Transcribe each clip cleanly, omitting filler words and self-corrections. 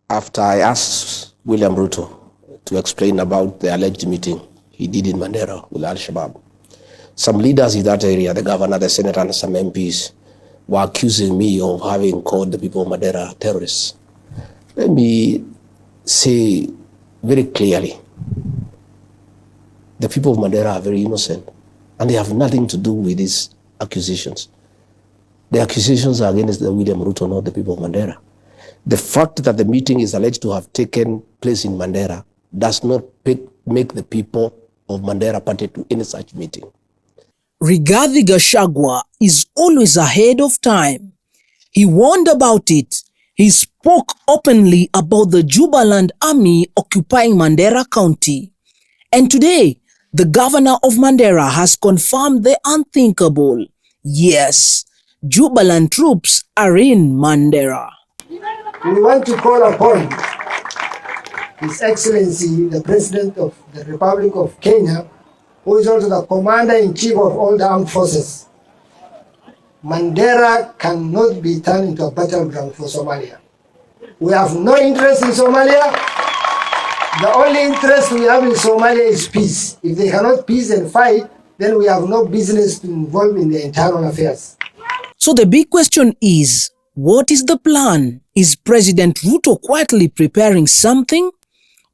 After I asked William Ruto to explain about the alleged meeting he did in Mandera with al-Shabaab, some leaders in that area, the governor, the senator, and some MPs, were accusing me of having called the people of Mandera terrorists. Let me say very clearly, the people of Mandera are very innocent, and they have nothing to do with these accusations. The accusations are against the William Ruto, not the people of Mandera. The fact that the meeting is alleged to have taken place in Mandera does not make the people of Mandera party to any such meeting. Rigathi Gachagua is always ahead of time. He warned about it. He spoke openly about the Jubaland army occupying Mandera County. And today, the governor of Mandera has confirmed the unthinkable. Yes, Jubaland troops are in Mandera. We want to call upon His Excellency, the President of the Republic of Kenya, who is also the Commander-in-Chief of all the armed forces. Mandera cannot be turned into a battleground for Somalia. We have no interest in Somalia. The only interest we have in Somalia is peace. If they cannot peace and fight, then we have no business to involve in the internal affairs. So the big question is, what is the plan? Is President Ruto quietly preparing something?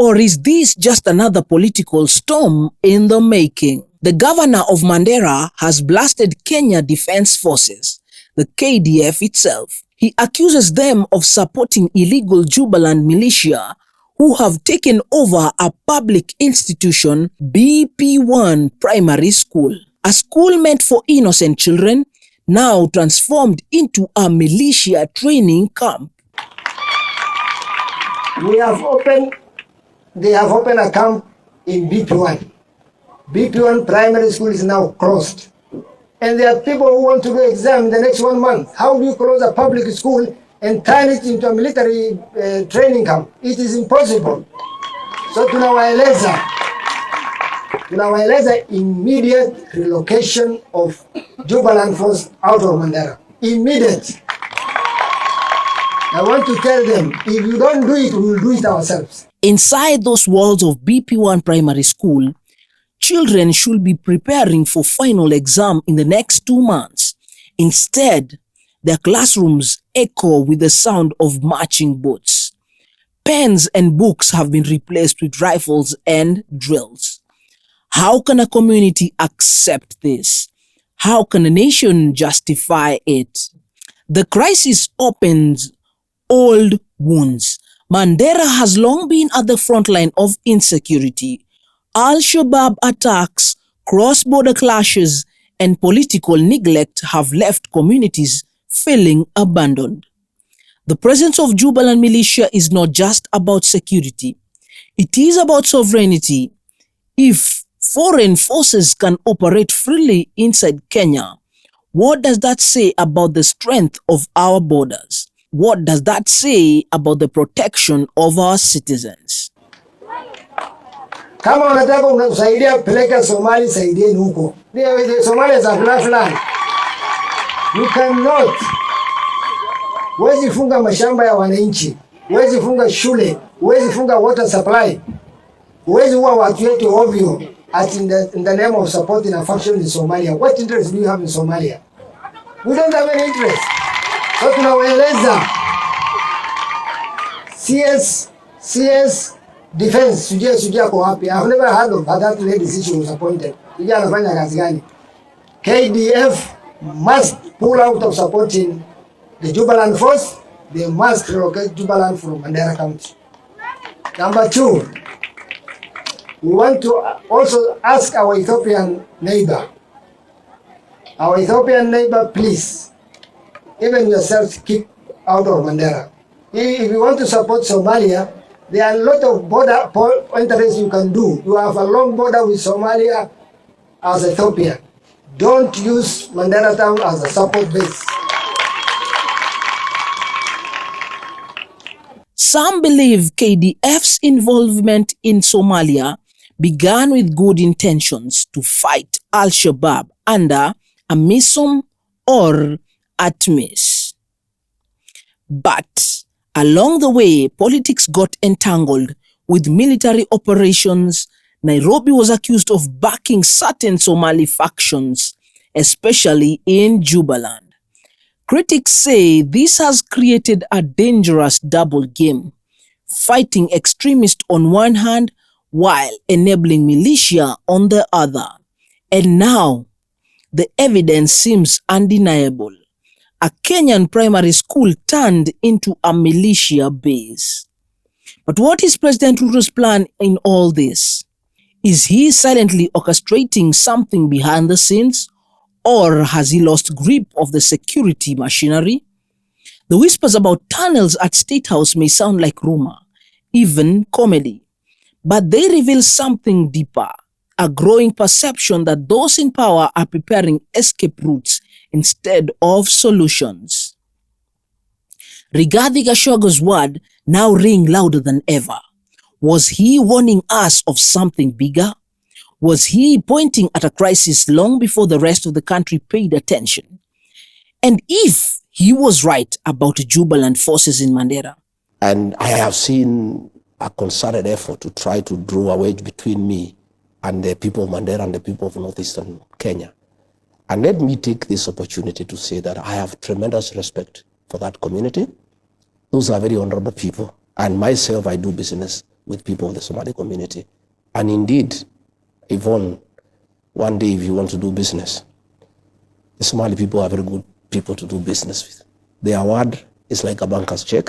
Or is this just another political storm in the making? The governor of Mandera has blasted Kenya Defense Forces, the KDF itself. He accuses them of supporting illegal Jubaland militia who have taken over a public institution, BP1 Primary School, a school meant for innocent children, now transformed into a militia training camp. They have opened a camp in BP1. BP1 Primary School is now closed. And there are people who want to do exam in the next 1 month. How do you close a public school and turn it into a military training camp? It is impossible. So tunawaeleza immediate relocation of Jubaland force out of Mandera. Immediate. I want to tell them, if you don't do it, we will do it ourselves. Inside those walls of BP1 Primary School, children should be preparing for final exam in the next 2 months. Instead, their classrooms echo with the sound of marching boots. Pens and books have been replaced with rifles and drills. How can a community accept this? How can a nation justify it? The crisis opens old wounds. Mandera has long been at the front line of insecurity. Al-Shabaab attacks, cross-border clashes, and political neglect have left communities feeling abandoned. The presence of Jubaland militia is not just about security. It is about sovereignty. If foreign forces can operate freely inside Kenya, what does that say about the strength of our borders? What does that say about the protection of our citizens? Kama unataka unasaidia peleka Somali, saidieni huko. The Somalis are flat. You cannot. Huwezi funga mashamba ya wananchi, huwezi funga shule, huwezi funga water supply, huwezi uwa watu wetu ovyo in the name of supporting a faction in Somalia. What interest do you have in Somalia? We don't have any interest. So tunawaeleza CS defense sujia kwa wapi? I've never heard of that lady since she was appointed. Sujia anafanya kazi gani? KDF must pull out of supporting the Jubaland force. They must relocate Jubaland from Mandera County. Number 2, we want to also ask our Ethiopian neighbor. Our Ethiopian neighbor, please, even yourself, keep out of Mandera. If you want to support Somalia, there are a lot of border interests you can do. You have a long border with Somalia as Ethiopia. Don't use Mandera town as a support base. Some believe KDF's involvement in Somalia began with good intentions to fight al-Shabaab under AMISOM or ATMIS. But Along the way, politics got entangled with military operations. Nairobi was accused of backing certain Somali factions, especially in Jubaland. Critics say this has created a dangerous double game, fighting extremists on one hand while enabling militia on the other. And now, the evidence seems undeniable. A Kenyan primary school turned into a militia base. But what is President Ruto's plan in all this? Is he silently orchestrating something behind the scenes, or has he lost grip of the security machinery? The whispers about tunnels at State House may sound like rumor, even comedy, but they reveal something deeper, a growing perception that those in power are preparing escape routes instead of solutions. Rigathi Gachagua's word now ring louder than ever. Was he warning us of something bigger? Was he pointing at a crisis long before the rest of the country paid attention? And if he was right about Jubaland forces in Mandera? And I have seen a concerted effort to try to draw a wedge between me and the people of Mandera and the people of northeastern Kenya. And let me take this opportunity to say that I have tremendous respect for that community. Those are very honorable people. And myself, I do business with people of the Somali community. And indeed, Yvonne, one day if you want to do business, the Somali people are very good people to do business with. Their word is like a banker's check.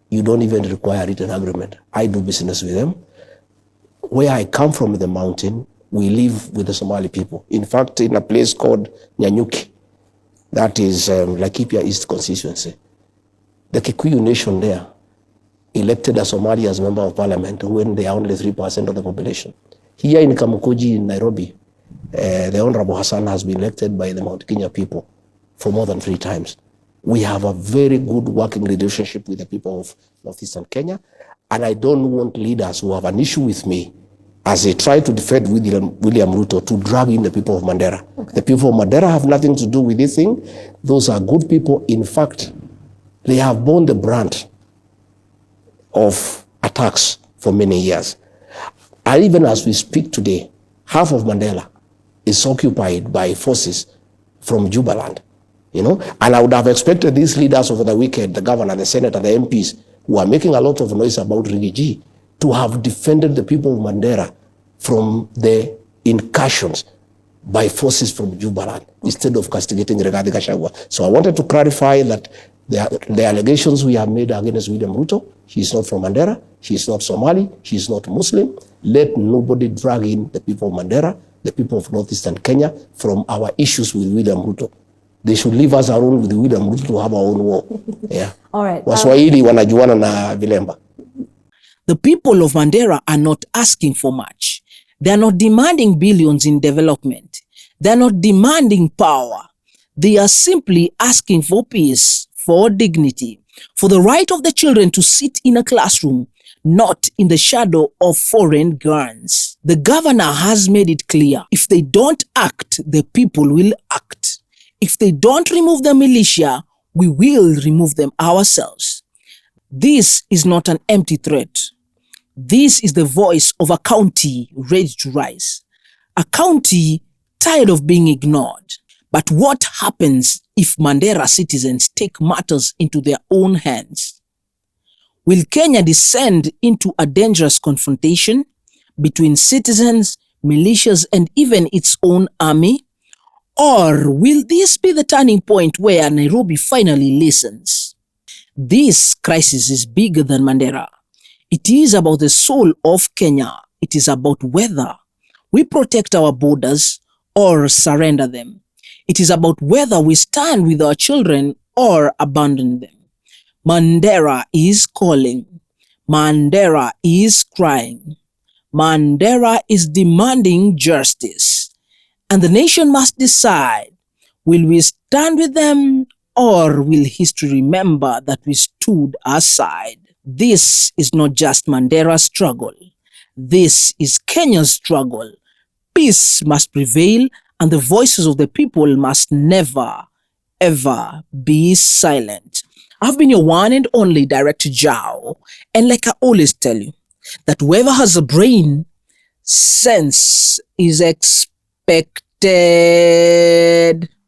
You don't even require a written agreement. I do business with them. Where I come from in the mountain, we live with the Somali people. In fact, in a place called Nyanyuki, that is Laikipia East constituency. The Kikuyu nation there elected a Somali as member of parliament when they are only 3% of the population. Here in Kamukuji in Nairobi, the Honorable Hassan has been elected by the Mount Kenya people for more than 3 times. We have a very good working relationship with the people of northeastern Kenya, and I don't want leaders who have an issue with me as they try to defend William Ruto to drag in the people of Mandera. Okay. The people of Mandera have nothing to do with this thing. Those are good people. In fact, they have borne the brunt of attacks for many years. And even as we speak today, half of Mandela is occupied by forces from Jubaland, you know. And I would have expected these leaders over the weekend, the governor, the senator, the MPs, who are making a lot of noise about Rigathi, to have defended the people of Mandera from the incursions by forces from Jubaland instead of castigating Rigathi Gachagua. So I wanted to clarify that the allegations we have made against William Ruto, he is not from Mandera, he is not Somali, he is not Muslim. Let nobody drag in the people of Mandera, the people of northeastern Kenya from our issues with William Ruto. They should leave us alone with William Ruto to have our own war. Yeah. All right. Waswahili wanajuana na vilemba. The people of Mandera are not asking for much. They are not demanding billions in development. They are not demanding power. They are simply asking for peace, for dignity, for the right of the children to sit in a classroom, not in the shadow of foreign guns. The governor has made it clear, if they don't act, the people will act. If they don't remove the militia, we will remove them ourselves. This is not an empty threat. This is the voice of a county ready to rise. A county tired of being ignored. But what happens if Mandera citizens take matters into their own hands? Will Kenya descend into a dangerous confrontation between citizens, militias, and even its own army? Or will this be the turning point where Nairobi finally listens? This crisis is bigger than Mandera. It is about the soul of Kenya. It is about whether we protect our borders or surrender them. It is about whether we stand with our children or abandon them. Mandera is calling. Mandera is crying. Mandera is demanding justice. And the nation must decide, will we stand with them or will history remember that we stood aside? This is not just Mandera's struggle. This is Kenya's struggle. Peace must prevail and the voices of the people must never, ever be silent. I've been your one and only Director Jao, and like I always tell you, that whoever has a brain, sense is expected.